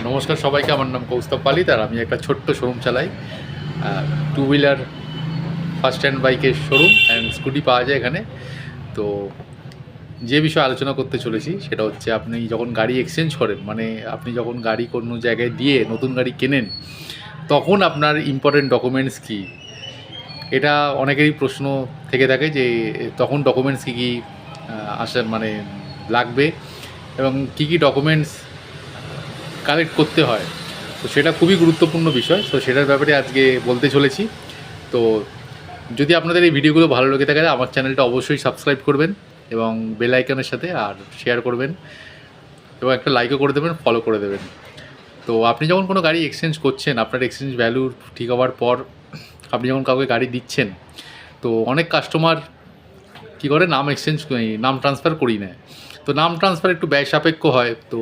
নমস্কার সবাইকে, আমার নাম কৌস্তব পালিত আর আমি একটা ছোট্ট শোরুম চালাই। টু হুইলার ফার্স্ট হ্যান্ড বাইকের শোরুম অ্যান্ড স্কুটি পাওয়া যায় এখানে। তো যে বিষয়ে আলোচনা করতে চলেছি সেটা হচ্ছে, আপনি যখন গাড়ি এক্সচেঞ্জ করেন, মানে আপনি যখন গাড়ি কোনো জায়গায় দিয়ে নতুন গাড়ি কেনেন, তখন আপনার ইম্পর্টেন্ট ডকুমেন্টস কী, এটা অনেকেরই প্রশ্ন থেকে থাকে যে তখন ডকুমেন্টস কী কী মানে লাগবে এবং কী কী ডকুমেন্টস কালেক্ট করতে হয়। তো সেটা খুবই গুরুত্বপূর্ণ বিষয়। তো সেটার ব্যাপারে আজকে বলতে চলেছি। তো যদি আপনাদের এই ভিডিওগুলো ভালো লেগে থাকে, আমার চ্যানেলটা অবশ্যই সাবস্ক্রাইব করবেন এবং বেল আইকনের সাথে আর শেয়ার করবেন এবং একটা লাইকও করে দেবেন, ফলো করে দেবেন। তো আপনি যখন কোনো গাড়ি এক্সচেঞ্জ করছেন, আপনার এক্সচেঞ্জ ভ্যালু ঠিক হওয়ার পর আপনি যখন কাউকে গাড়ি দিচ্ছেন, তো অনেক কাস্টমার কী করে, নাম ট্রান্সফার করিয়ে নেয়। তো নাম ট্রান্সফার একটু ব্যয় সাপেক্ষ হয়। তো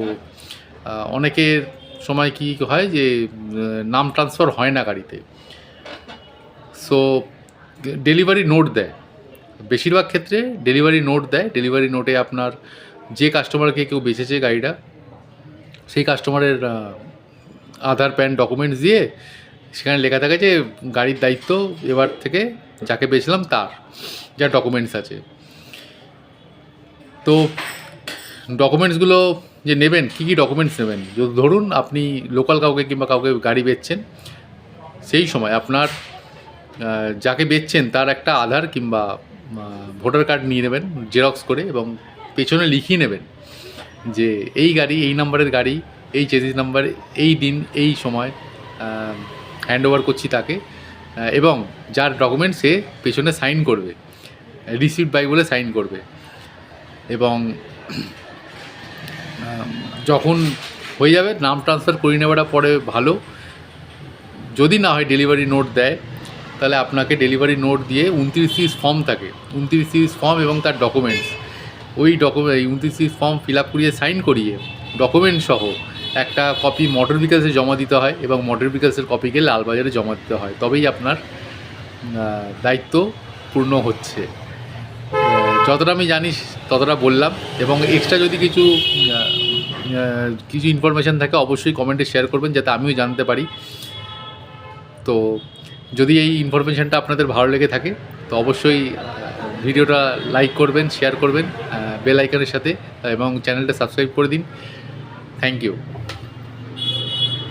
অনেকের সময় কি হয় যে নাম ট্রান্সফার হয় না গাড়িতে। সো ডেলিভারি নোট দেয়, বেশিরভাগ ক্ষেত্রে ডেলিভারি নোট দেয়। ডেলিভারি নোটে আপনার যে কাস্টমারকে কেউ বেচেছে গাড়িটা, সেই কাস্টমারের আধার প্যান ডকুমেন্টস দিয়ে সেখানে লেখা থাকে যে গাড়ির দায়িত্ব এবার থেকে যাকে বেচলাম তার, যা ডকুমেন্টস আছে। তো ডকুমেন্টসগুলো যে নেবেন, কী কী ডকুমেন্টস নেবেন, ধরুন আপনি লোকাল কাউকে কিংবা কাউকে গাড়ি বেচছেন, সেই সময় আপনার যাকে বেচছেন তার একটা আধার কিংবা ভোটার কার্ড নিয়ে নেবেন জেরক্স করে, এবং পেছনে লিখিয়ে নেবেন যে এই গাড়ি, এই নাম্বারের গাড়ি, এই চেসিস নাম্বার, এই দিন, এই সময় হ্যান্ড ওভার করছি তাকে, এবং যার ডকুমেন্ট সে পেছনে সাইন করবে, রিসিভড বাই বলে সাইন করবে। এবং যখন হয়ে যাবে, নাম ট্রান্সফার করে নেওয়াটা পরে ভালো। যদি না হয় ডেলিভারি নোট দেয়, তাহলে আপনাকে ডেলিভারি নোট দিয়ে 29 সিরিজ ফর্ম থাকে, 29 সিরিজ ফর্ম এবং তার ডকুমেন্টস, ওই 29 সিরিজ ফর্ম ফিল আপ করিয়ে সাইন করিয়ে ডকুমেন্ট সহ একটা কপি মোটর ভেহিকলসে জমা দিতে হয়, এবং মোটর ভেহিকলসের কপিকে লালবাজারে জমা দিতে হয়। তবেই আপনার দায়িত্ব পূর্ণ হচ্ছে। যতটা আমি জানি ততটা বললাম, এবং এক্সট্রা যদি কিছু ইনফরমেশান থাকে অবশ্যই কমেন্টে শেয়ার করবেন, যাতে আমিও জানতে পারি। তো যদি এই ইনফরমেশানটা আপনাদের ভালো লেগে থাকে, তো অবশ্যই ভিডিওটা লাইক করবেন, শেয়ার করবেন বেল আইকনের সাথে, এবং চ্যানেলটা সাবস্ক্রাইব করে দিন। Thank you.